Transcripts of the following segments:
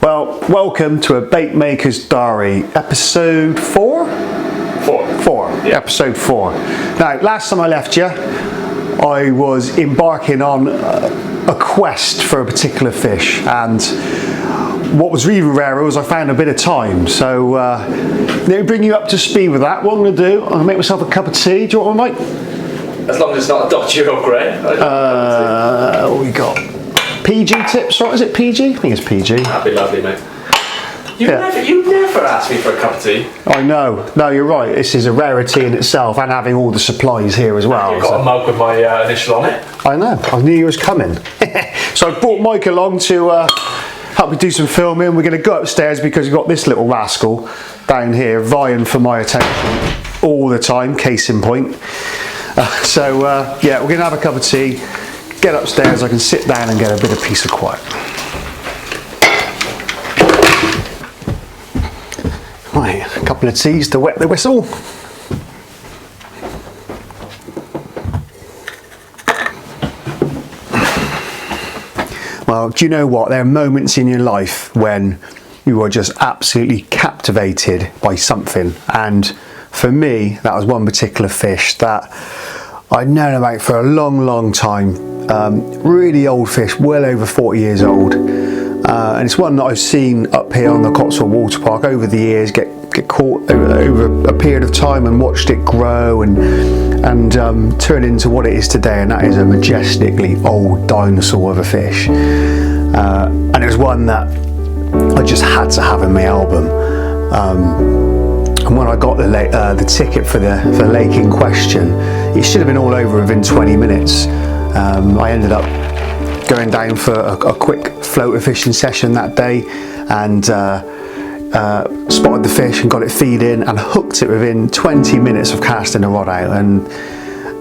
Well, welcome to a Bait Maker's Diary, episode 4? Yeah. Episode 4. Now, last time I left you, I was embarking on a quest for a particular fish, and what was really rare was I found a bit of time. So, let me bring you up to speed with that. What I'm going to do, I'm going to make myself a cup of tea. Do you want one, Mike? As long as it's not a dodgy or grey. What we got? PG tips, right? Is it PG? I think it's PG. That'd be lovely, mate. You never asked me for a cup of tea. I know. No, you're right. This is a rarity in itself, and having all the supplies here as well. You've got a mug with my initial on it. I know. I knew you was coming. So I brought Mike along to help me do some filming. We're going to go upstairs because we've got this little rascal down here vying for my attention all the time. Case in point. Yeah, we're going to have a cup of tea. Get upstairs, I can sit down and get a bit of peace of quiet. Right, a couple of teas to wet the whistle. Well, do you know what? There are moments in your life when you are just absolutely captivated by something, and for me, that was one particular fish that I'd known about for a long time. Really old fish, well over 40 years old, and it's one that I've seen up here on the Cotswold Water Park over the years, get caught over a period of time and watched it grow and turn into what it is today, and that is a majestically old dinosaur of a fish. And it was one that I just had to have in my album. And when I got the ticket for the lake in question, it should have been all over within 20 minutes. I ended up going down for a quick floater fishing session that day, and spotted the fish and got it feeding and hooked it within 20 minutes of casting the rod out. And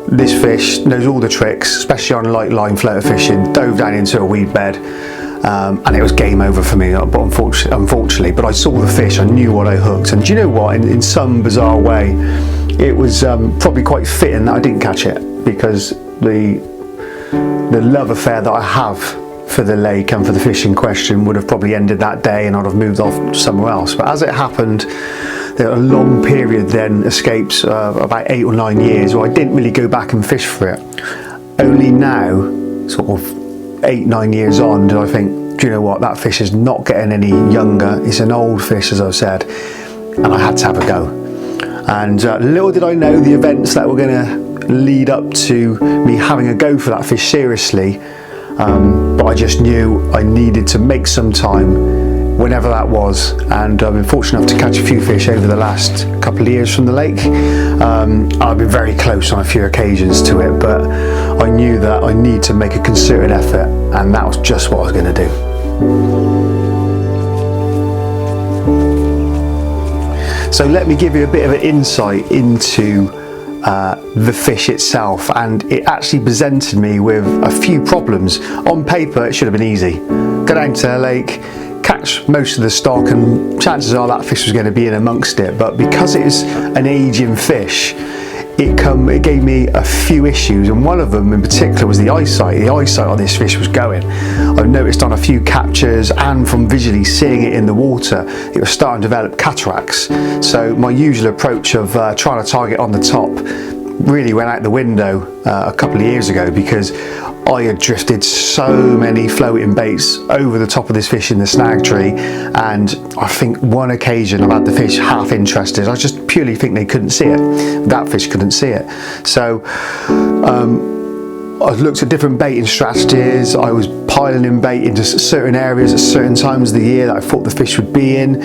this fish knows all the tricks, especially on light line floater fishing. Dove down into a weed bed, and it was game over for me, but unfortunately. But I saw the fish, I knew what I hooked, and do you know what, in some bizarre way it was probably quite fitting that I didn't catch it, because the love affair that I have for the lake and for the fish in question would have probably ended that day, and I'd have moved off somewhere else. But as it happened, there a long period then escapes, about 8 or 9 years, where I didn't really go back and fish for it. Only now, sort of 8, 9 years on, did I think, do you know what, that fish is not getting any younger. It's an old fish, as I've said, and I had to have a go. And little did I know the events that were going to lead up to me having a go for that fish seriously, but I just knew I needed to make some time whenever that was, and I've been fortunate enough to catch a few fish over the last couple of years from the lake. I've been very close on a few occasions to it, but I knew that I need to make a concerted effort, and that was just what I was going to do. So let me give you a bit of an insight into the fish itself, and it actually presented me with a few problems. On paper it should have been easy. Go down to the lake, catch most of the stock, and chances are that fish was going to be in amongst it. But because it is an aging fish, it gave me a few issues, and one of them in particular was the eyesight. The eyesight on this fish was going. I've noticed on a few captures and from visually seeing it in the water, it was starting to develop cataracts. So my usual approach of trying to target on the top really went out the window a couple of years ago, because I had drifted so many floating baits over the top of this fish in the snag tree, and I think one occasion I've had the fish half interested. I just purely think they couldn't see it. That fish couldn't see it. So I looked at different baiting strategies. I was piling in bait into certain areas at certain times of the year that I thought the fish would be in.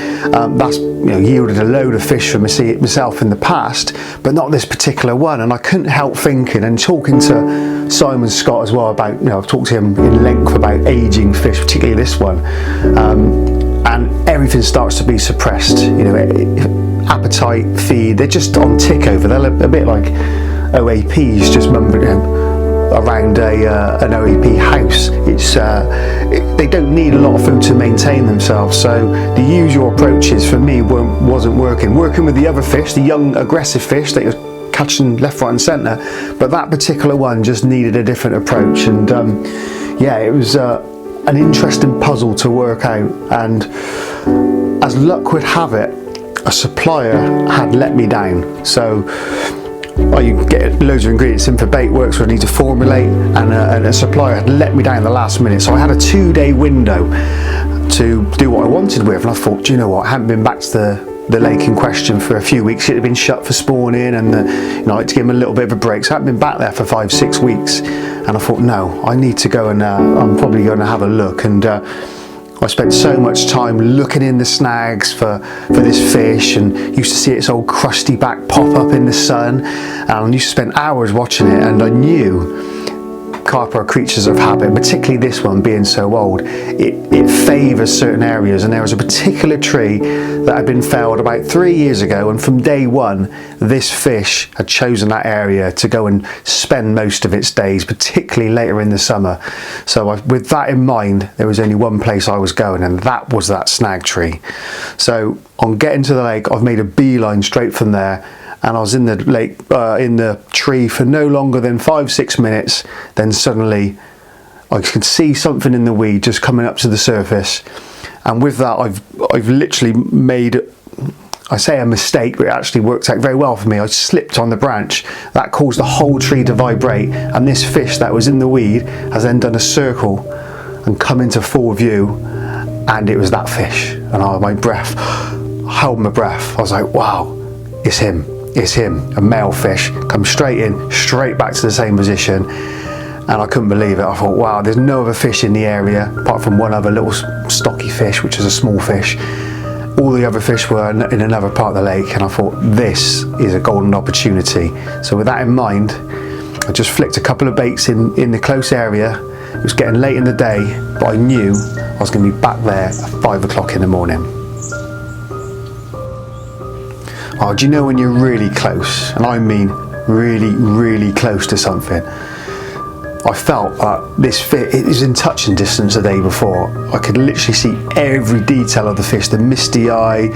That's yielded a load of fish for myself in the past, but not this particular one. And I couldn't help thinking, and talking to Simon Scott as well about, I've talked to him in length about aging fish, particularly this one, and everything starts to be suppressed. Appetite, feed, they're just on tick over. They're a bit like OAPs, just around an OEP house. They don't need a lot of food to maintain themselves, so the usual approaches for me wasn't working. Working with the other fish, the young aggressive fish that you're catching left, right and centre, but that particular one just needed a different approach. And yeah, it was an interesting puzzle to work out, and as luck would have it, a supplier had let me down. So you get loads of ingredients in for Baitworks where I need to formulate, and a supplier had let me down at the last minute. So I had a 2-day window to do what I wanted with, and I thought, do you know what, I hadn't been back to the lake in question for a few weeks. It had been shut for spawning, and I like to give them a little bit of a break, so I hadn't been back there for 5-6 weeks, and I thought, no, I need to go, and I'm probably going to have a look. And I spent so much time looking in the snags for this fish, and used to see its old crusty back pop up in the sun, and I used to spend hours watching it. And I knew carp are creatures of habit, particularly this one being so old. It favours certain areas, and there was a particular tree that had been felled about 3 years ago, and from day one this fish had chosen that area to go and spend most of its days, particularly later in the summer. So with that in mind, there was only one place I was going, and that was that snag tree. So on getting to the lake, I've made a beeline straight from there, and I was in the lake, in the tree for no longer than 5-6 minutes. Then suddenly I could see something in the weed just coming up to the surface, and with that I've literally made, I say a mistake, but it actually worked out very well for me. I slipped on the branch that caused the whole tree to vibrate, and this fish that was in the weed has then done a circle and come into full view, and it was that fish. And my breath, I held my breath. I was like, wow, it's him. It's him, a male fish, come straight in, straight back to the same position, and I couldn't believe it. I thought, wow, there's no other fish in the area apart from one other little stocky fish, which is a small fish. All the other fish were in another part of the lake, and I thought, this is a golden opportunity. So with that in mind, I just flicked a couple of baits in the close area. It was getting late in the day, but I knew I was going to be back there at 5 o'clock in the morning. Oh, do you know when you're really close, and I mean really, really close to something? I felt this fish, it was in touching distance the day before. I could literally see every detail of the fish, the misty eye,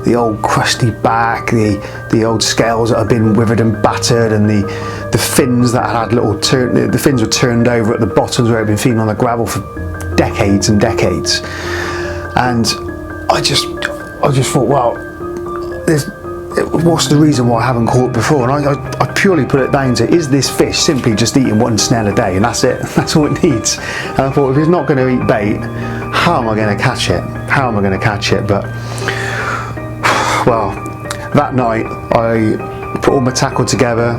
the old crusty back, the old scales that had been withered and battered, and the fins that had little the fins were turned over at the bottoms where it had been feeding on the gravel for decades and decades. And I just thought, well, what's the reason why I haven't caught before? And I purely put it down to, is this fish simply just eating one snell a day, and that's it? That's all it needs. And I thought, if it's not going to eat bait, how am I going to catch it? How am I going to catch it? But well, that night I put all my tackle together,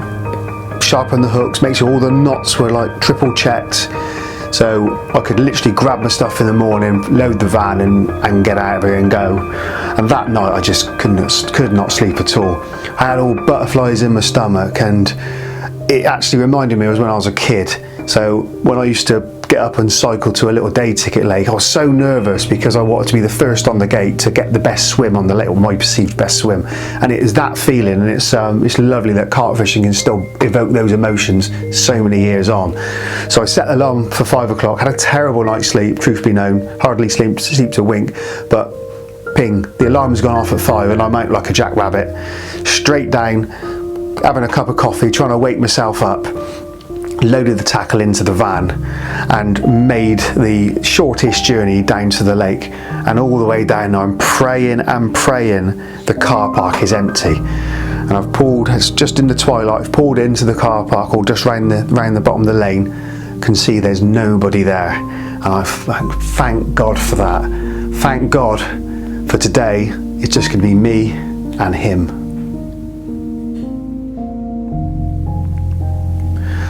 sharpened the hooks, make sure all the knots were like triple checked, so I could literally grab my stuff in the morning, load the van and get out of here and go. And that night I just could not sleep at all. I had all butterflies in my stomach, and it actually reminded me of when I was a kid. So when I used to get up and cycle to a little day ticket lake, I was so nervous because I wanted to be the first on the gate to get the best swim on the lake, or my perceived best swim. And it is that feeling, and it's lovely that carp fishing can still evoke those emotions so many years on. So I set the alarm for 5 o'clock, had a terrible night's sleep, truth be known, hardly sleep to wink, but ping, the alarm's gone off at 5, and I'm out like a jackrabbit, straight down, having a cup of coffee, trying to wake myself up, loaded the tackle into the van and made the shortest journey down to the lake. And all the way down now I'm praying the car park is empty. And I've pulled, it's just in the twilight, I've pulled into the car park, or just round the bottom of the lane, can see there's nobody there. And I thank God for that. Thank God for today, it's just going to be me and him.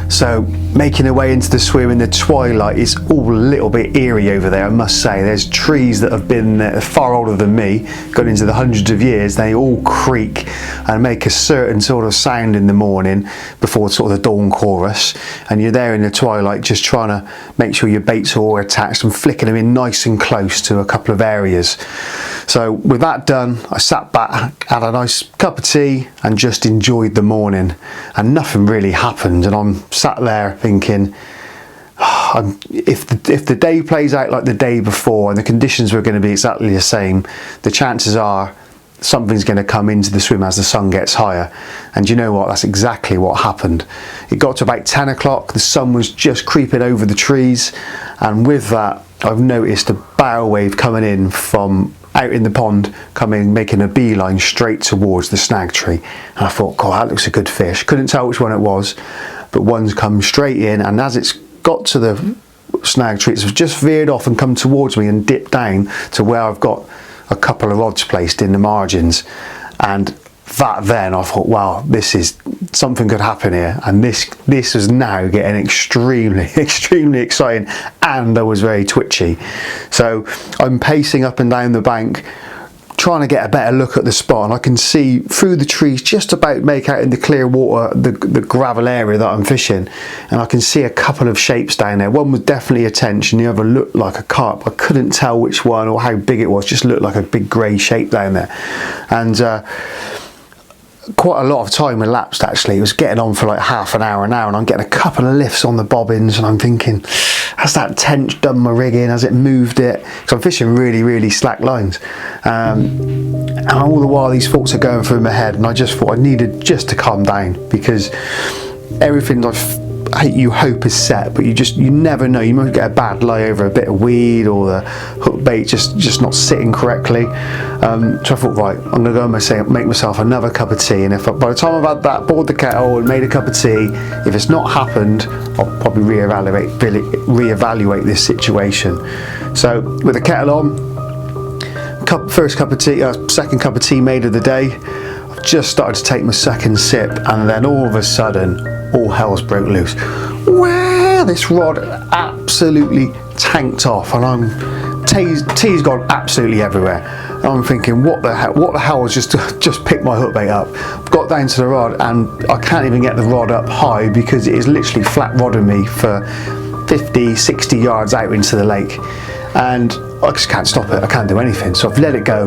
So making our way into the swim in the twilight is all a little bit eerie over there, I must say. There's trees that have been far older than me, gone into the hundreds of years. They all creak and make a certain sort of sound in the morning before sort of the dawn chorus, and you're there in the twilight just trying to make sure your baits are all attached and flicking them in nice and close to a couple of areas. So with that done, I sat back, had a nice cup of tea and just enjoyed the morning, and nothing really happened. And I'm sat there thinking, if the day plays out like the day before and the conditions were going to be exactly the same, the chances are something's going to come into the swim as the sun gets higher. And you know what, that's exactly what happened. It got to about 10 o'clock, the sun was just creeping over the trees, and with that I've noticed a bow wave coming in from out in the pond, making a beeline straight towards the snag tree. And I thought, God, that looks a good fish. Couldn't tell which one it was, but one's come straight in, and as it's got to the snag tree, it's just veered off and come towards me and dipped down to where I've got a couple of rods placed in the margins. And that, then I thought, wow, this is something could happen here, and this is now getting extremely exciting, and I was very twitchy. So I'm pacing up and down the bank trying to get a better look at the spot, and I can see through the trees just about make out in the clear water the gravel area that I'm fishing, and I can see a couple of shapes down there. One was definitely a tench and the other looked like a carp. I couldn't tell which one or how big it was, just looked like a big grey shape down there. And quite a lot of time elapsed actually. It was getting on for like half an hour, and I'm getting a couple of lifts on the bobbins, and I'm thinking, has that tench done my rigging? Has it moved it? Because I'm fishing really slack lines. And all the while these thoughts are going through my head, and I just thought I needed just to calm down, because everything you hope is set, but you never know. You might get a bad lie over a bit of weed, or the hook bait just not sitting correctly. So I thought, right, I'm going to go and make myself another cup of tea, and if by the time I've had that, boiled the kettle and made a cup of tea, if it's not happened, I'll probably reevaluate this situation. So with the kettle on, first cup of tea, second cup of tea made of the day, I've just started to take my second sip, and then all of a sudden, all hell's broke loose. Wow, this rod absolutely tanked off, and tea's gone absolutely everywhere. And I'm thinking, what the hell has just picked my hook bait up? Got down to the rod, and I can't even get the rod up high because it is literally flat rodding me for 50, 60 yards out into the lake, and I just can't stop it. I can't do anything. So I've let it go.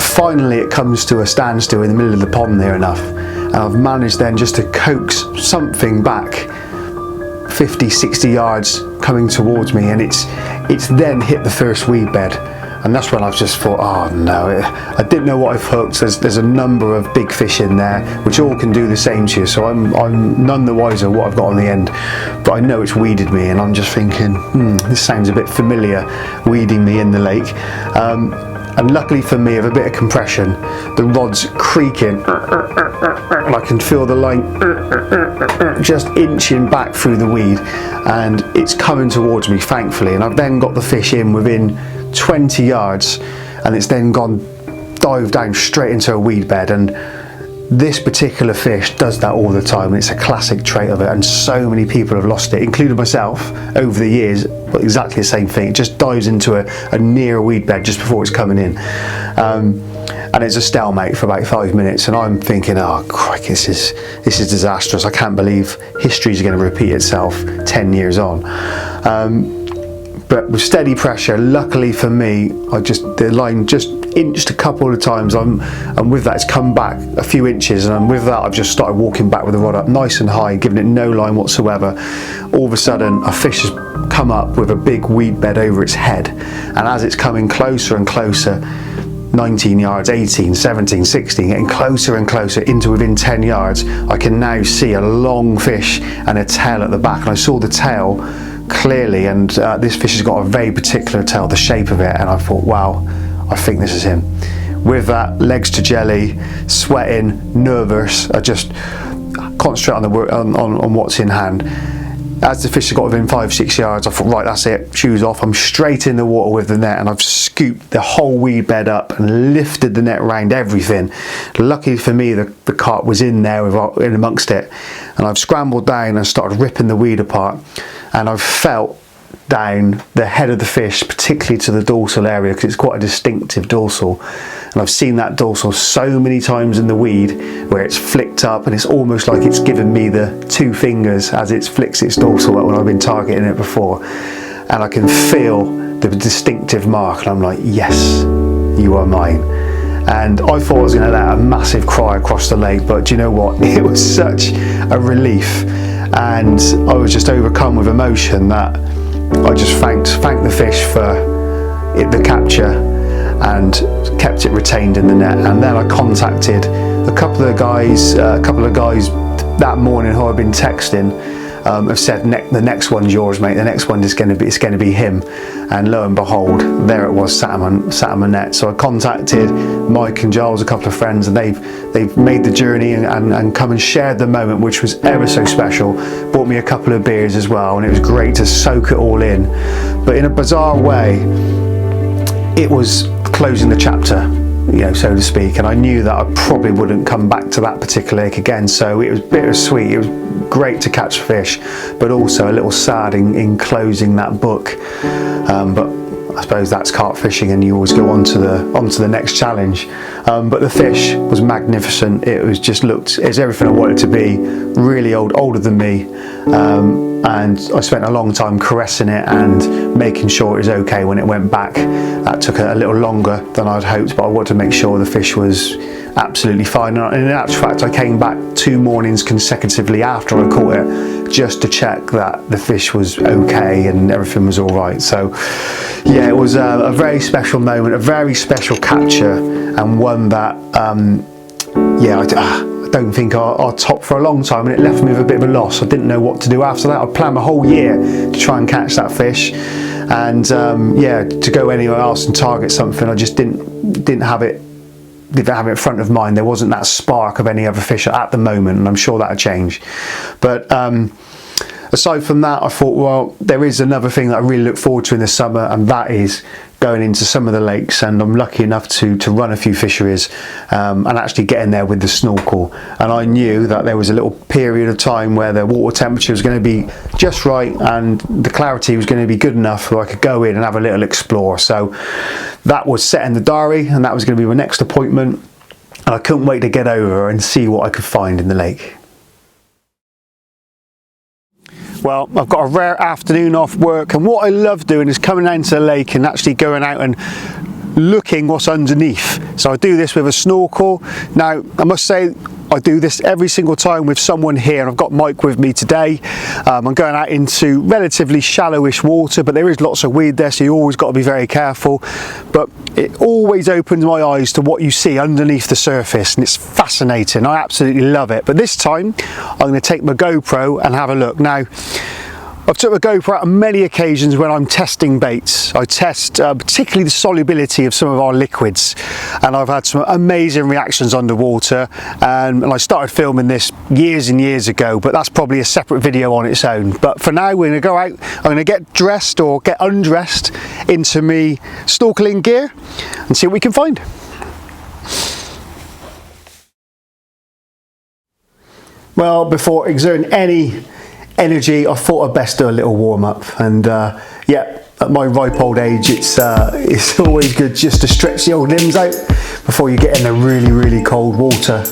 Finally, it comes to a standstill in the middle of the pond near enough, and I've managed then just to coax something back 50, 60 yards coming towards me, and it's then hit the first weed bed, and that's when I've just thought, oh no, I didn't know what I've hooked. There's a number of big fish in there which all can do the same to you, so I'm none the wiser what I've got on the end, but I know it's weeded me, and I'm just thinking, this sounds a bit familiar, weeding me in the lake. And luckily for me, with a bit of compression, the rod's creaking, and I can feel the line just inching back through the weed, and it's coming towards me, thankfully. And I've then got the fish in within 20 yards, and it's then dived down straight into a weed bed. And this particular fish does that all the time. It's a classic trait of it, and so many people have lost it, including myself, over the years. But exactly the same thing. It just dives into a near weed bed just before it's coming in, and it's a stalemate for about 5 minutes. And I'm thinking, oh crikey, this is disastrous. I can't believe history's going to repeat itself 10 years on. But with steady pressure, luckily for me, the line just inched a couple of times, and with that it's come back a few inches, and with that I've just started walking back with the rod up nice and high, giving it no line whatsoever. All of a sudden a fish has come up with a big weed bed over its head, and as it's coming closer and closer, 19 yards, 18, 17, 16, getting closer and closer into within 10 yards, I can now see a long fish and a tail at the back, and I saw the tail clearly, and this fish has got a very particular tail, the shape of it, and I thought, wow, I think this is him. With that, legs to jelly, sweating, nervous, I just concentrate on what's in hand. As the fish had got within 5-6 yards, I thought, right, that's it, shoes off. I'm straight in the water with the net, and I've scooped the whole weed bed up and lifted the net around everything. Luckily for me, the carp was in there in amongst it, and I've scrambled down and started ripping the weed apart, and I've felt down the head of the fish, particularly to the dorsal area, because it's quite a distinctive dorsal, and I've seen that dorsal so many times in the weed where it's flicked up, and it's almost like it's given me the 2 fingers as it flicks its dorsal when I've been targeting it before, and I can feel the distinctive mark, and I'm like, yes, you are mine. And I thought I was going to let a massive cry across the lake, but do you know what, it was such a relief, and I was just overcome with emotion that I just thanked the fish for the capture and kept it retained in the net. And then I contacted a couple of guys that morning who I've been texting, have said, the next one's yours, mate. The next one is going to be him. And lo and behold, there it was, sat on my net. So I contacted Mike and Giles, a couple of friends, and they've made the journey and come and shared the moment, which was ever so special. Bought me a couple of beers as well, and it was great to soak it all in. But in a bizarre way, it was closing the chapter, so to speak, and I knew that I probably wouldn't come back to that particular lake again. So it was bittersweet. It was great to catch fish, but also a little sad in closing that book. But I suppose that's carp fishing, and you always go on to the next challenge. But the fish was magnificent. It was it's everything I wanted it to be. Really older than me, and I spent a long time caressing it and making sure it was okay when it went back. That took a little longer than I'd hoped, but I wanted to make sure the fish was absolutely fine. And in actual fact, I came back 2 mornings consecutively after I caught it just to check that the fish was okay and everything was all right. So yeah, it was a very special moment, a very special capture, and one that I don't think I'll top for a long time, and it left me with a bit of a loss. I didn't know what to do after that. I planned my whole year to try and catch that fish, and to go anywhere else and target something, I just didn't have it in front of mind. There wasn't that spark of any other fish at the moment, and I'm sure that'll change. But aside from that, I thought, well, there is another thing that I really look forward to in the summer, and that is going into some of the lakes, and I'm lucky enough to run a few fisheries and actually get in there with the snorkel. And I knew that there was a little period of time where the water temperature was going to be just right and the clarity was going to be good enough where I could go in and have a little explore. So that was set in the diary, and that was going to be my next appointment, and I couldn't wait to get over and see what I could find in the lake. Well, I've got a rare afternoon off work, and what I love doing is coming down to the lake and actually going out and looking what's underneath. So I do this with a snorkel. Now, I must say, I do this every single time with someone here, and I've got Mike with me today. I'm going out into relatively shallowish water, but there is lots of weed there, so you always got to be very careful. But it always opens my eyes to what you see underneath the surface, and it's fascinating. I absolutely love it. But this time, I'm going to take my GoPro and have a look. Now, I've took my GoPro on many occasions when I'm testing baits. I test particularly the solubility of some of our liquids, and I've had some amazing reactions underwater, and I started filming this years and years ago, but that's probably a separate video on its own. But for now, we're going to go out, I'm going to get dressed or get undressed into me snorkeling gear and see what we can find. Well, before exerting any energy, I thought I'd best do a little warm up, and at my ripe old age, it's always good just to stretch the old limbs out before you get in the really cold water.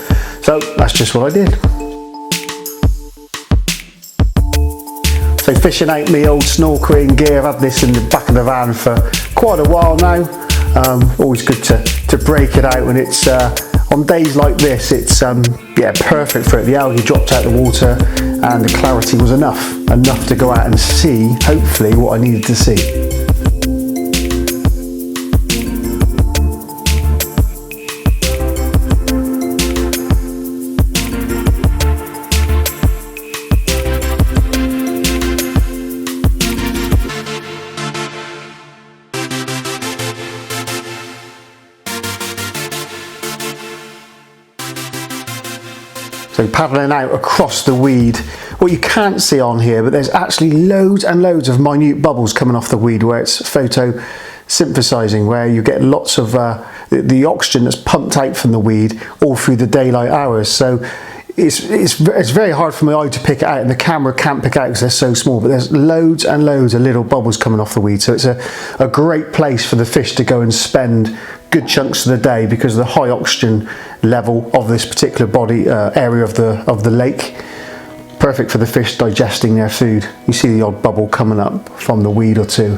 So that's just what I did. So fishing out my old snorkeling gear, I've had this in the back of the van for quite a while now. Always good to break it out, and it's on days like this, it's perfect for it. The algae dropped out the water, and the clarity was enough to go out and see, hopefully, what I needed to see. So paddling out across the weed, what you can't see on here, but there's actually loads and loads of minute bubbles coming off the weed where it's photosynthesizing, where you get lots of the oxygen that's pumped out from the weed all through the daylight hours. So it's very hard for my eye to pick it out, and the camera can't pick it out because they're so small, but there's loads and loads of little bubbles coming off the weed. So it's a great place for the fish to go and spend good chunks of the day because of the high oxygen level of this particular body area of the lake. Perfect for the fish digesting their food. You see the odd bubble coming up from the weed or two.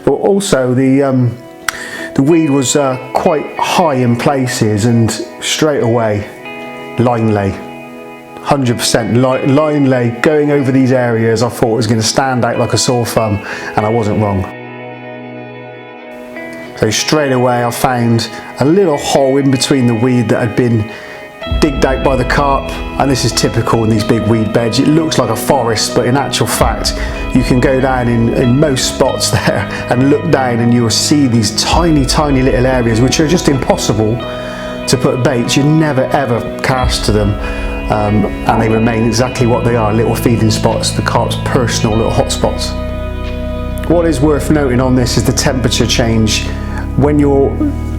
But also the weed was quite high in places, and straight away line lay. 100% line lay going over these areas. I thought it was going to stand out like a sore thumb, and I wasn't wrong. So straight away I found a little hole in between the weed that had been digged out by the carp, and this is typical in these big weed beds. It looks like a forest, but in actual fact you can go down in most spots there and look down and you will see these tiny little areas which are just impossible to put baits. You never ever cast to them, and they remain exactly what they are, little feeding spots, the carp's personal little hot spots. What is worth noting on this is the temperature change. When you're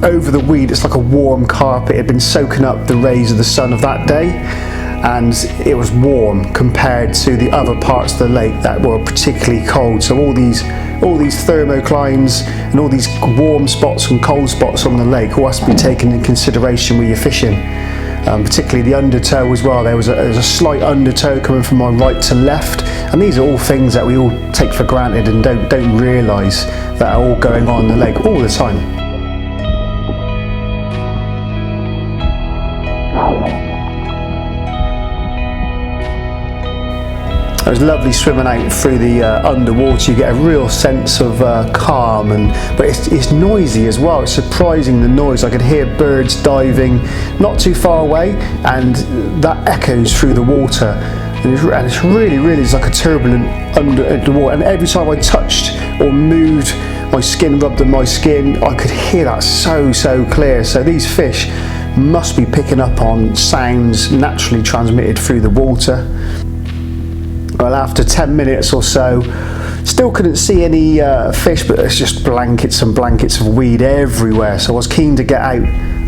over the weed, it's like a warm carpet. It had been soaking up the rays of the sun of that day, and it was warm compared to the other parts of the lake that were particularly cold. So all these thermoclines and all these warm spots and cold spots on the lake all has to be taken in consideration when you're fishing. Particularly the undertow as well. There was a slight undertow coming from my right to left, and these are all things that we all take for granted and don't realise that are all going on in the lake all the time. It was lovely swimming out through the underwater. You get a real sense of calm, but it's noisy as well. It's surprising, the noise. I could hear birds diving not too far away, and that echoes through the water. And it's really it's like a turbulent underwater. And every time I touched or moved, my skin rubbed on my skin, I could hear that so clear. So these fish must be picking up on sounds naturally transmitted through the water. Well, after 10 minutes or so, still couldn't see any fish, but it's just blankets and blankets of weed everywhere. So I was keen to get out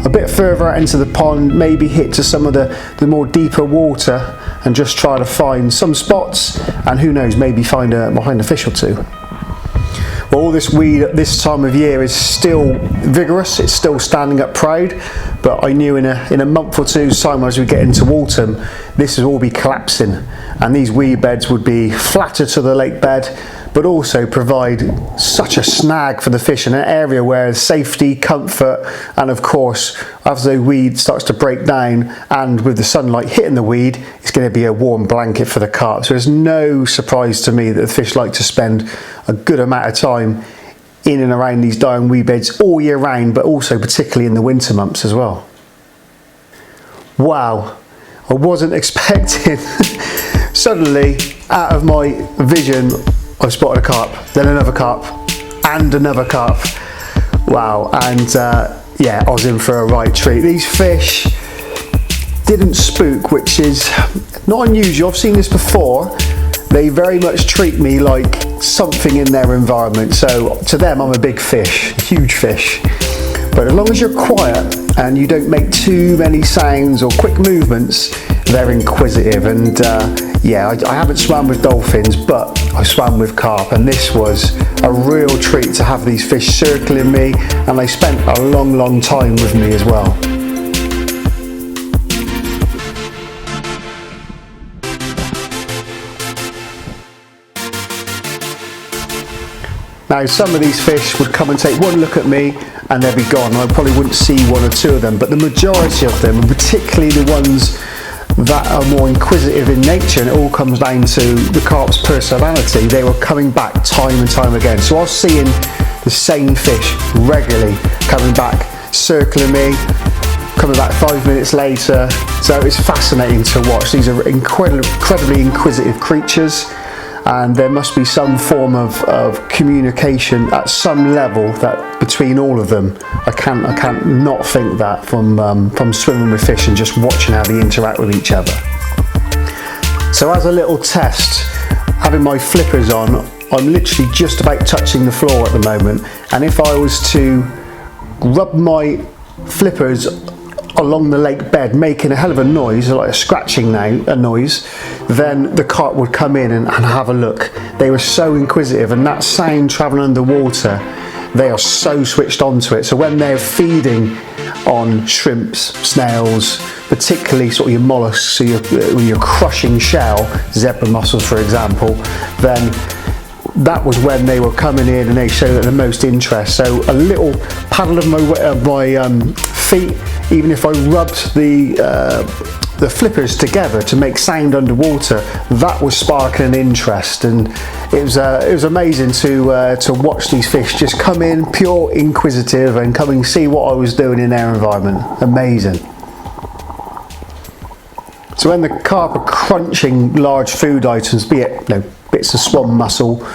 a bit further out into the pond, maybe hit to some of the more deeper water and just try to find some spots, and who knows, maybe find a fish or two. Well, all this weed at this time of year is still vigorous, it's still standing up proud, but I knew in a month or two's time, as we get into autumn, this would all be collapsing, and these weed beds would be flatter to the lake bed, but also provide such a snag for the fish in an area where safety, comfort, and of course, as the weed starts to break down and with the sunlight hitting the weed, it's going to be a warm blanket for the carp. So it's no surprise to me that the fish like to spend a good amount of time in and around these dying weed beds all year round, but also particularly in the winter months as well. Wow, I wasn't expecting suddenly out of my vision I spotted a carp, then another carp, and another carp. Wow, and yeah, I was in for a right treat. These fish didn't spook, which is not unusual. I've seen this before. They very much treat me like something in their environment. So to them, I'm a big fish, huge fish. But as long as you're quiet and you don't make too many sounds or quick movements, they're inquisitive. And yeah, I haven't swam with dolphins, but I swam with carp, and this was a real treat to have these fish circling me, and they spent a long time with me as well. Now, some of these fish would come and take one look at me and they'd be gone. I probably wouldn't see one or two of them, but the majority of them, and particularly the ones that are more inquisitive in nature, and it all comes down to the carp's personality, they were coming back time and time again. So I was seeing the same fish regularly coming back, circling me, coming back 5 minutes later. So it's fascinating to watch. These are incredibly inquisitive creatures, and there must be some form of communication at some level that between all of them. I can't not think that from swimming with fish and just watching how they interact with each other. So as a little test, having my flippers on, I'm literally just about touching the floor at the moment, and if I was to rub my flippers along the lake bed, making a hell of a noise, like a scratching noise, then the carp would come in and have a look. They were so inquisitive, and that sound travelling underwater, they are so switched onto it. So when they're feeding on shrimps, snails, particularly sort of your mollusks, so when you're crushing shell, zebra mussels for example, then that was when they were coming in and they showed the most interest. So a little paddle of my feet, even if I rubbed the flippers together to make sound underwater, that was sparking interest, and it was amazing to watch these fish just come in pure inquisitive and come and see what I was doing in their environment. Amazing. So when the carp are crunching large food items, be it bits of swan mussel,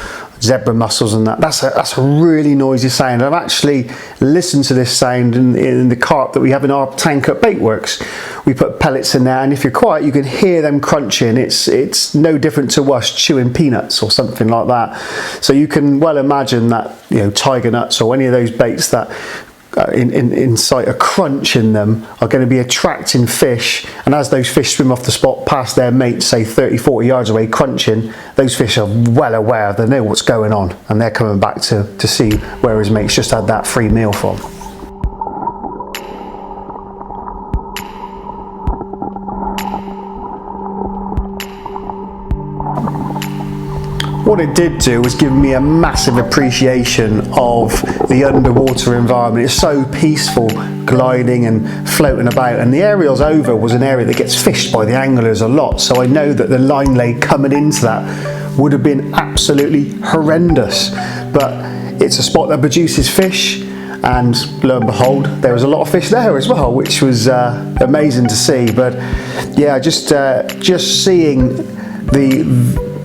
zebra mussels and that's a really noisy sound. I've actually listened to this sound in the carp that we have in our tank at Baitworks. We put pellets in there, and if you're quiet you can hear them crunching. It's no different to us chewing peanuts or something like that. So you can well imagine that tiger nuts or any of those baits that incite a crunch in them are going to be attracting fish, and as those fish swim off the spot past their mates, say 30-40 yards away crunching, those fish are well aware, they know what's going on, and they're coming back to see where his mates just had that free meal from. What it did do was give me a massive appreciation of the underwater environment. It's so peaceful, gliding and floating about, and the areas over was an area that gets fished by the anglers a lot, so I know that the line lay coming into that would have been absolutely horrendous, but it's a spot that produces fish, and lo and behold there was a lot of fish there as well, which was amazing to see. But yeah, just seeing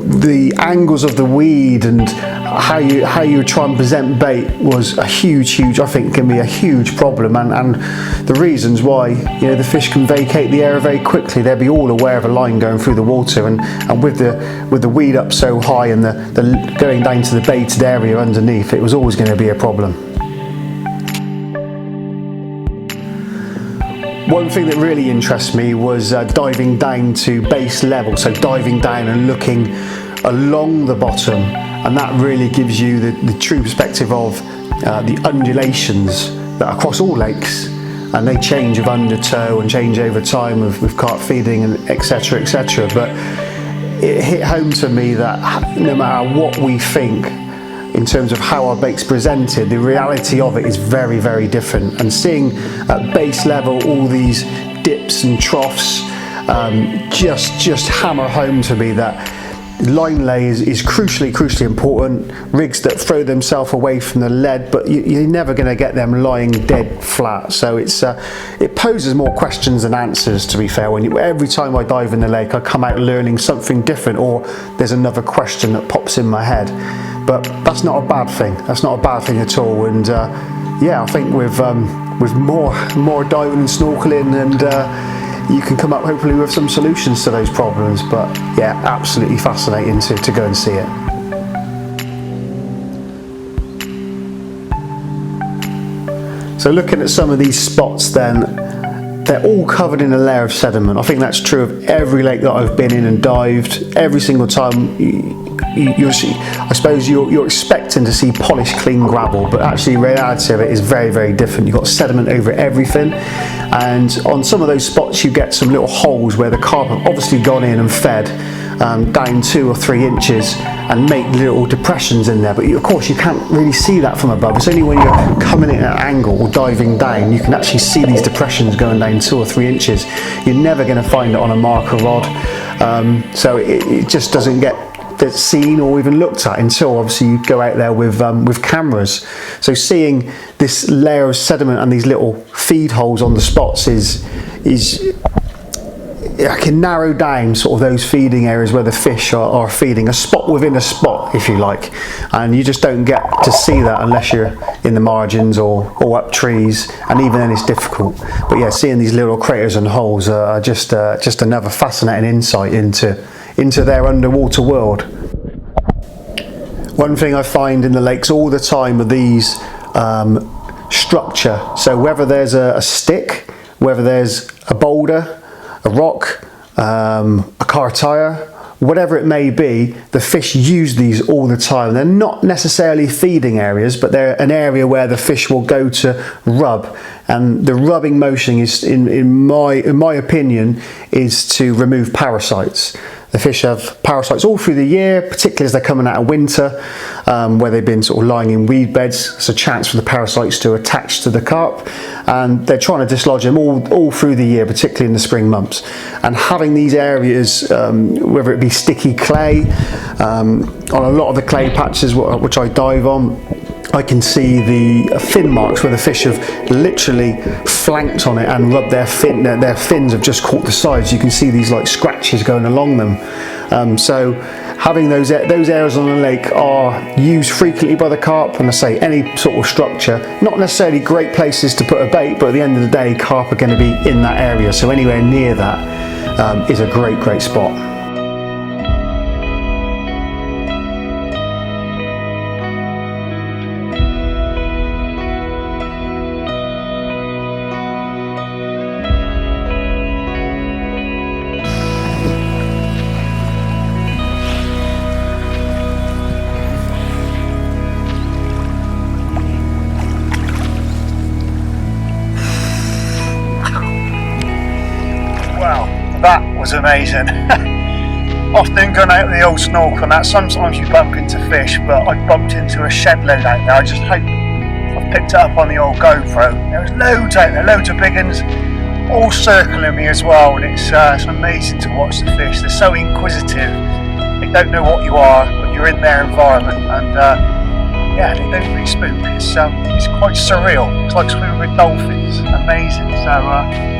the angles of the weed and how you try and present bait was a huge, I think can be a huge problem, and the reasons why the fish can vacate the area very quickly. They'll be all aware of a line going through the water, and with the weed up so high and the going down to the baited area underneath, it was always going to be a problem. One thing that really interests me was diving down to base level, so diving down and looking along the bottom, and that really gives you the true perspective of the undulations that are across all lakes, and they change of undertow and change over time with carp feeding and etc. But it hit home to me that no matter what we think in terms of how our bait's presented, the reality of it is very, very different. And seeing at base level all these dips and troughs just hammer home to me that line lay is crucially important. Rigs that throw themselves away from the lead, but you're never going to get them lying dead flat. So it poses more questions than answers, to be fair. Every time I dive in the lake I come out learning something different, or there's another question that pops in my head. But that's not a bad thing. That's not a bad thing at all. And yeah, I think with more diving and snorkeling, and you can come up hopefully with some solutions to those problems. But yeah, absolutely fascinating to go and see it. So looking at some of these spots then, they're all covered in a layer of sediment. I think that's true of every lake that I've been in and dived. Every single time I suppose you're expecting to see polished, clean gravel, but actually the reality of it is very, very different. You've got sediment over everything, and on some of those spots you get some little holes where the carp have obviously gone in and fed down 2 or 3 inches and make little depressions in there, but of course you can't really see that from above. It's only when you're coming in at an angle or diving down you can actually see these depressions going down 2 or 3 inches. You're never going to find it on a marker rod, so it just doesn't get seen or even looked at until obviously you go out there with cameras. So seeing this layer of sediment and these little feed holes on the spots is I can narrow down sort of those feeding areas where the fish are feeding, a spot within a spot, if you like, and you just don't get to see that unless you're in the margins or up trees, and even then it's difficult. But yeah, seeing these little craters and holes are just another fascinating insight into their underwater world. One thing I find in the lakes all the time are these structure. So whether there's a stick, whether there's a boulder, a rock, a car tire, whatever it may be, the fish use these all the time. They're not necessarily feeding areas, but they're an area where the fish will go to rub, and the rubbing motion is, in my opinion, is to remove parasites. The fish have parasites all through the year, particularly as they're coming out of winter, where they've been sort of lying in weed beds. It's a chance for the parasites to attach to the carp, and they're trying to dislodge them all through the year, particularly in the spring months. And having these areas, whether it be sticky clay, on a lot of the clay patches which I dive on, I can see the fin marks where the fish have literally flanked on it and rubbed their fins have just caught the sides. You can see these like scratches going along them. So having those areas on the lake are used frequently by the carp, and I say any sort of structure, not necessarily great places to put a bait, but at the end of the day carp are going to be in that area, so anywhere near that is a great spot. That was amazing. Often going out with the old snorkel and that, sometimes you bump into fish, but I bumped into a shed load out there. I just hope I've picked it up on the old GoPro. There was loads out there, loads of big ones, all circling me as well, and it's amazing to watch the fish. They're so inquisitive. They don't know what you are, but you're in their environment, and yeah, they don't really spook. It's quite surreal. It's like swimming with dolphins. Amazing. So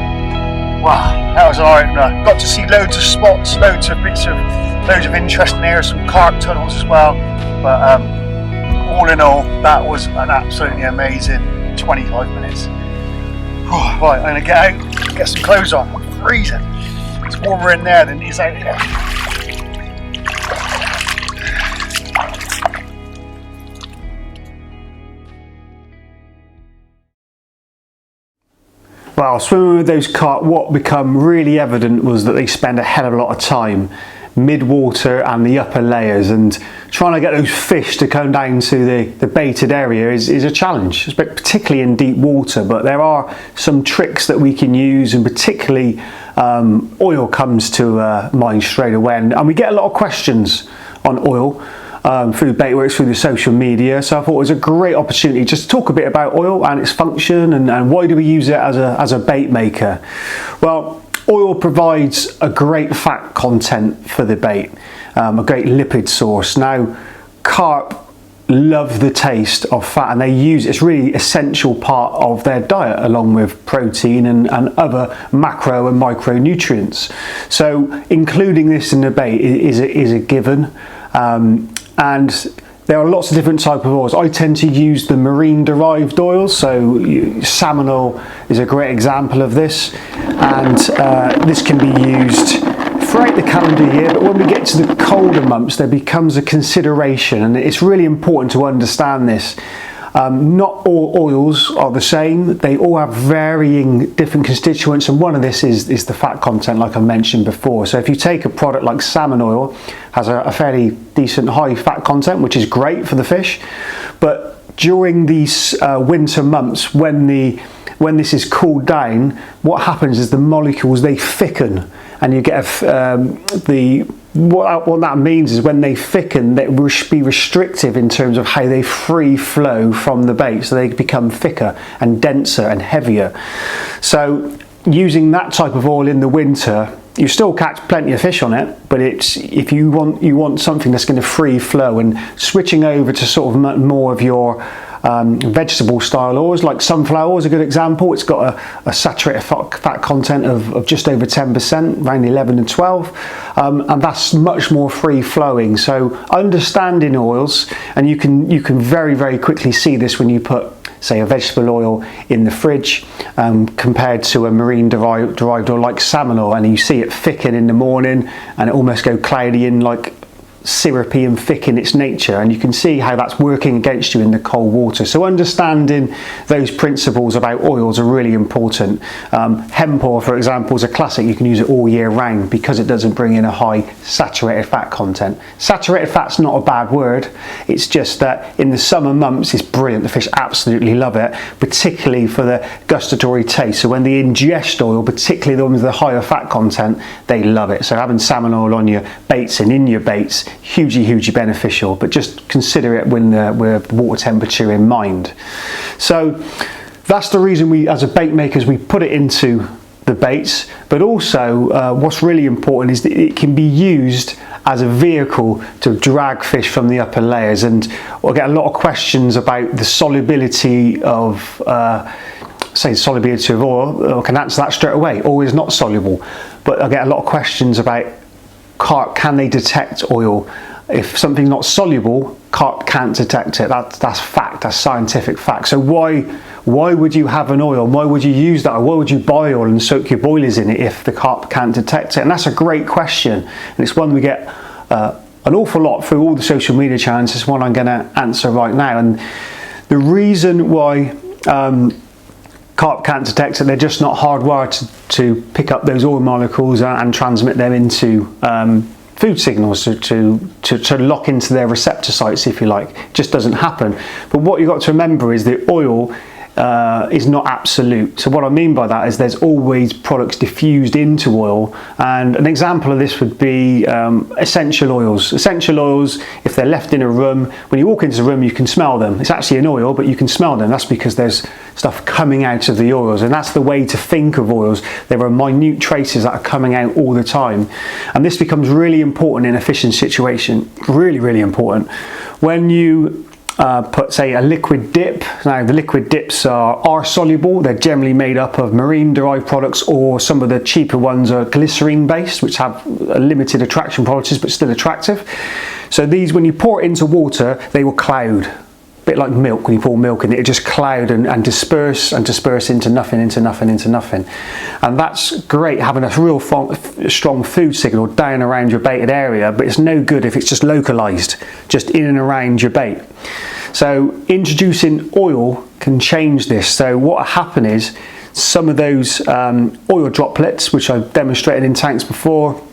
wow, that was an eye-opener. Got to see loads of spots, loads of interesting areas, some carp tunnels as well. But all in all, that was an absolutely amazing 25 minutes. Oh, right, I'm gonna get out, get some clothes on. I'm freezing. It's warmer in there than it is out here. Well, swimming with those carp, what became really evident was that they spend a hell of a lot of time mid-water and the upper layers, and trying to get those fish to come down to the baited area is a challenge, particularly in deep water. But there are some tricks that we can use, and particularly oil comes to mind straight away, and we get a lot of questions on oil through Baitworks, through the social media, so I thought it was a great opportunity just to talk a bit about oil and its function, and why do we use it as a bait maker. Well, oil provides a great fat content for the bait, a great lipid source. Now, carp love the taste of fat, and they use it's really essential part of their diet, along with protein and other macro and micronutrients. So including this in the bait is a given. And there are lots of different types of oils. I tend to use the marine derived oils, so salmon oil is a great example of this, and this can be used throughout the calendar year, but when we get to the colder months there becomes a consideration, and it's really important to understand this. Not all oils are the same. They all have varying different constituents, and one of this is the fat content, like I mentioned before. So if you take a product like salmon oil, has a fairly decent high fat content, which is great for the fish, but during these winter months, when this is cooled down, what happens is the molecules, they thicken, and you get what that means is when they thicken, they will be restrictive in terms of how they free flow from the bait, so they become thicker and denser and heavier. So using that type of oil in the winter, you still catch plenty of fish on it, but it's if you want something that's going to free flow, and switching over to sort of more of your vegetable style oils, like sunflower oil is a good example. It's got a saturated fat content of just over 10%, around 11 and 12, and that's much more free flowing. So understanding oils, and you can very quickly see this when you put, say, a vegetable oil in the fridge compared to a marine derived oil like salmon oil, and you see it thicken in the morning and it almost go cloudy and like syrupy and thick in its nature, and you can see how that's working against you in the cold water. So understanding those principles about oils are really important. Hemp oil, for example, is a classic. You can use it all year round because it doesn't bring in a high saturated fat content. Saturated fat's not a bad word, it's just that in the summer months it's brilliant. The fish absolutely love it, particularly for the gustatory taste. So when they ingest oil, particularly the ones with the higher fat content, they love it. So having salmon oil on your baits and in your baits, hugely beneficial, but just consider it with water temperature in mind. So that's the reason we, as a bait makers, we put it into the baits. But also what's really important is that it can be used as a vehicle to drag fish from the upper layers. And I get a lot of questions about the solubility of solubility of oil. I can answer that straight away. Oil is not soluble, but I get a lot of questions about carp. Can they detect oil? If something's not soluble, carp can't detect it. That's fact. That's scientific fact. So why would you have an oil? Why would you use that? Or why would you buy oil and soak your boilies in it if the carp can't detect it? And that's a great question, and it's one we get an awful lot through all the social media channels. It's one I'm going to answer right now. And the reason why carp can't detect it, they're just not hardwired to pick up those oil molecules and transmit them into food signals, to lock into their receptor sites, if you like. It just doesn't happen. But what you've got to remember is that oil is not absolute. So what I mean by that is there's always products diffused into oil, and an example of this would be essential oils. Essential oils, if they're left in a room, when you walk into the room you can smell them. It's actually an oil, but you can smell them. That's because there's stuff coming out of the oils, and that's the way to think of oils. There are minute traces that are coming out all the time, and this becomes really important in a fishing situation. Really important when you put, say, a liquid dip. Now the liquid dips are soluble. They're generally made up of marine derived products, or some of the cheaper ones are glycerine based, which have limited attraction properties but still attractive. So these, when you pour it into water, they will cloud. A bit like milk. When you pour milk in it, it just cloud and disperse into nothing. And that's great, having a real strong food signal down around your baited area, but it's no good if it's just localized, just in and around your bait. So introducing oil can change this. So what will happen is some of those oil droplets, which I've demonstrated in tanks before,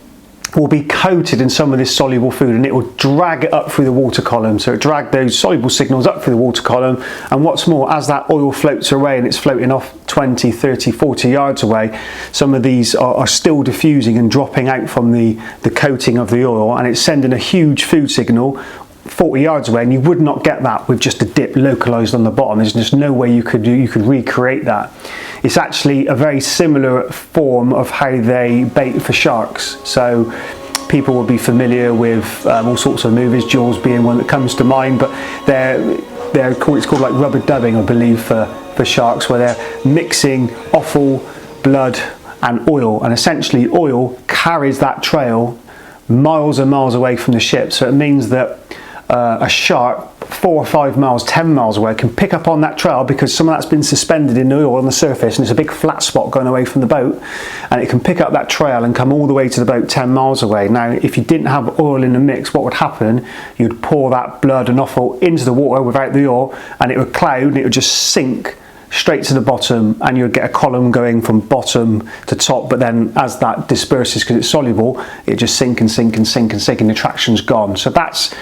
will be coated in some of this soluble food, and it will drag it up through the water column. So it drag those soluble signals up through the water column, and what's more, as that oil floats away and it's floating off 20, 30, 40 yards away, some of these are still diffusing and dropping out from the coating of the oil, and it's sending a huge food signal 40 yards away, and you would not get that with just a dip localized on the bottom. There's just no way you could recreate that. It's actually a very similar form of how they bait for sharks. So people will be familiar with all sorts of movies, Jaws being one that comes to mind, but it's called like rubber dubbing, I believe, for sharks, where they're mixing offal, blood and oil, and essentially oil carries that trail miles and miles away from the ship. So it means that a shark 4 or 5 miles, 10 miles away can pick up on that trail, because some of that's been suspended in the oil on the surface, and it's a big flat spot going away from the boat, and it can pick up that trail and come all the way to the boat 10 miles away. Now if you didn't have oil in the mix, what would happen? You'd pour that blood and offal into the water without the oil, and it would cloud and it would just sink straight to the bottom, and you'd get a column going from bottom to top. But then as that disperses, because it's soluble, it just sink and the traction's gone. So that's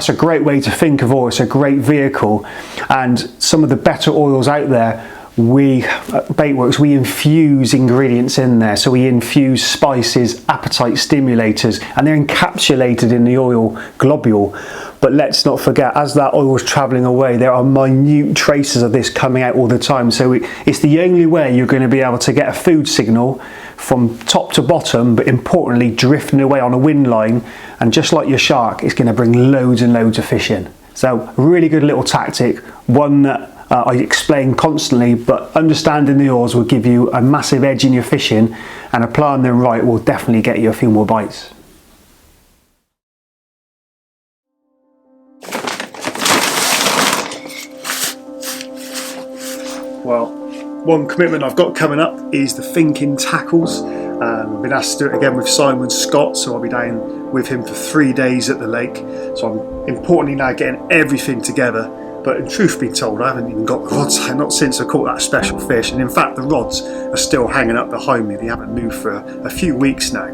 a great way to think of oil. It's a great vehicle, and some of the better oils out there, we at Baitworks, we infuse ingredients in there. So we infuse spices, appetite stimulators, and they're encapsulated in the oil globule. But let's not forget, as that oil is travelling away, there are minute traces of this coming out all the time. So it's the only way you're going to be able to get a food signal from top to bottom, but importantly drifting away on a wind line. And just like your shark, it's going to bring loads and loads of fish in. So a really good little tactic, one that I explain constantly, but understanding the oils will give you a massive edge in your fishing, and applying them right will definitely get you a few more bites. Well, one commitment I've got coming up is the thinking tackles. I've been asked to do it again with Simon Scott, so I'll be down with him for 3 days at the lake. So I'm importantly now getting everything together. But in truth be told, I haven't even got the rods out, not since I caught that special fish. And in fact, the rods are still hanging up behind me. They haven't moved for a few weeks now.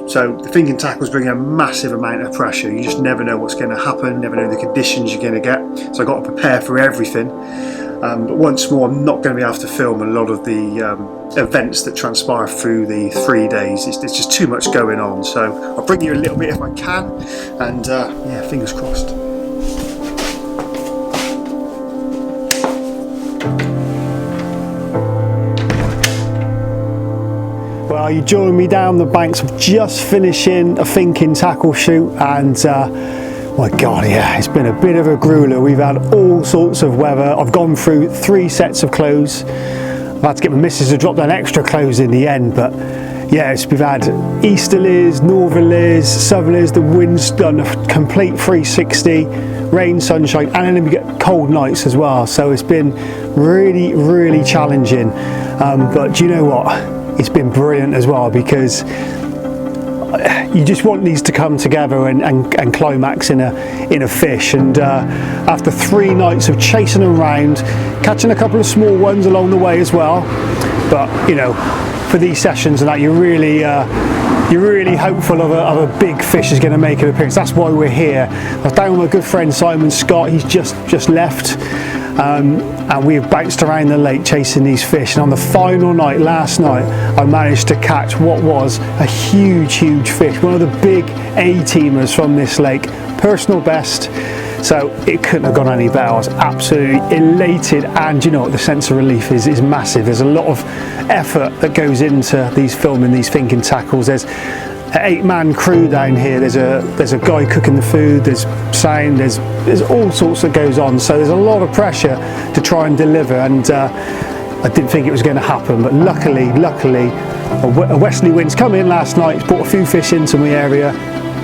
So the thinking tackles bring a massive amount of pressure. You just never know what's going to happen, never know the conditions you're going to get. So I've got to prepare for everything. But once more, I'm not going to be able to film a lot of the events that transpire through the 3 days. It's just too much going on. So I'll bring you a little bit if I can, and yeah, fingers crossed. Well, you join me down the banks. I'm just finishing a thinking tackle shoot, and my God, yeah, it's been a bit of a grueler. We've had all sorts of weather. I've gone through 3 sets of clothes. I've had to get my missus to drop down extra clothes in the end, but yeah, we've had easterlies, northerlies, southerlies. The wind's done a complete 360, rain, sunshine, and then we get cold nights as well. So it's been really, really challenging. But do you know what? It's been brilliant as well, because you just want these to come together and climax in a fish. And after 3 nights of chasing them around, catching a couple of small ones along the way as well, but you know, for these sessions and that, you're really hopeful of a big fish is going to make an appearance. That's why we're here. I was down with my good friend Simon Scott. He's just left, and we've bounced around the lake chasing these fish. And on the final night, last night, I managed to catch what was a huge fish, one of the big A-teamers from this lake, personal best. So it couldn't have gone any better. I was absolutely elated, and you know what, the sense of relief is massive. There's a lot of effort that goes into filming these thinking tackles. There's an 8-man crew down here. There's a guy cooking the food. There's sound. There's all sorts that goes on. So there's a lot of pressure to try and deliver. And I didn't think it was going to happen, but luckily, a westerly wind's come in last night. It's brought a few fish into my area.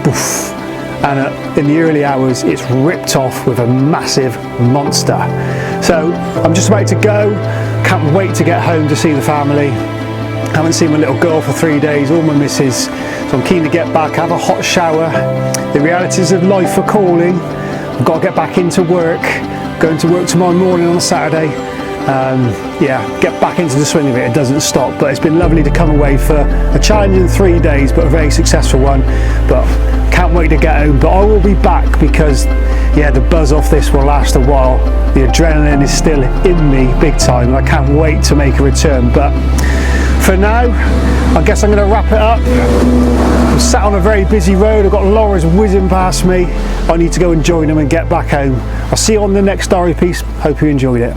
Poof. And in the early hours, it's ripped off with a massive monster. So I'm just about to go. Can't wait to get home to see the family. Haven't seen my little girl for 3 days, or my missus. So I'm keen to get back, have a hot shower. The realities of life are calling. I've got to get back into work. Going to work tomorrow morning on a Saturday. Yeah, get back into the swing of it. It doesn't stop. But it's been lovely to come away for a challenging 3 days, but a very successful one. But can't wait to get home. But I will be back, because yeah, the buzz off this will last a while. The adrenaline is still in me big time, and I can't wait to make a return. But for now, I guess I'm going to wrap it up. I'm sat on a very busy road. I've got lorries whizzing past me. I need to go and join them and get back home. I'll see you on the next diary piece. Hope you enjoyed it.